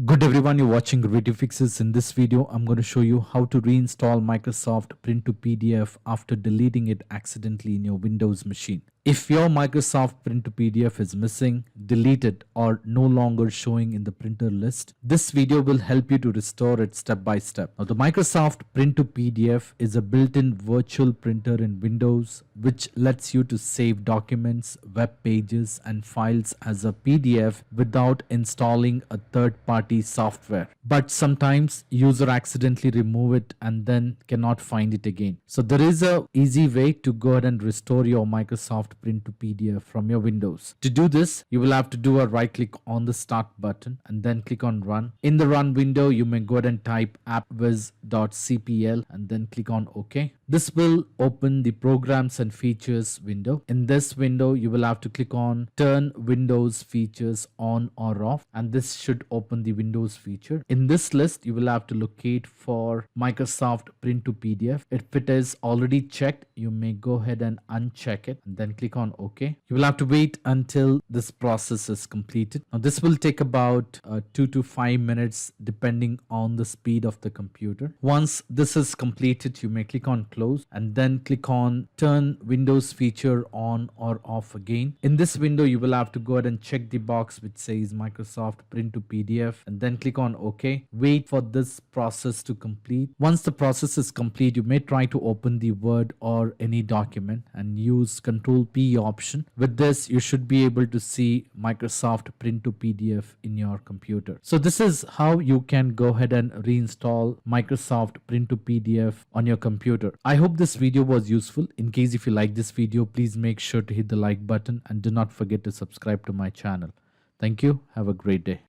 Good everyone, you're watching Creative Fixes. In this video, I'm going to show you how to reinstall Microsoft Print to PDF after deleting it accidentally in your Windows machine. If your Microsoft Print to PDF is missing, deleted, or no longer showing in the printer list, this video will help you to restore it step by step. Now, the Microsoft Print to PDF is a built-in virtual printer in Windows which lets you to save documents, web pages, and files as a PDF without installing a third-party software. But sometimes user accidentally remove it and then cannot find it again. So there is a easy way to go ahead and restore your Microsoft Print to PDF from your Windows. To do this, you will have to do a right click on the start button and then click on run. In the run window, you may go ahead and type appwiz.cpl and then click on OK. This will open the programs and features window. In this window, you will have to click on turn Windows features on or off, and this should open the Windows feature. In this list, you will have to locate for Microsoft Print to PDF. If it is already checked, you may go ahead and uncheck it and then click on OK. You will have to wait until this process is completed. Now this will take about 2 to 5 minutes depending on the speed of the computer. Once this is completed, you may click on close and then click on turn Windows feature on or off again. In this window, you will have to go ahead and check the box which says Microsoft Print to PDF and then click on OK. Wait for this process to complete. Once the process is complete, you may try to open the Word or any document and use Control P option. With this, you should be able to see Microsoft Print to PDF in your computer. So this is how you can go ahead and reinstall Microsoft Print to PDF on your computer. I hope this video was useful. In case if you like this video, please make sure to hit the like button and do not forget to subscribe to my channel. Thank you. Have a great day.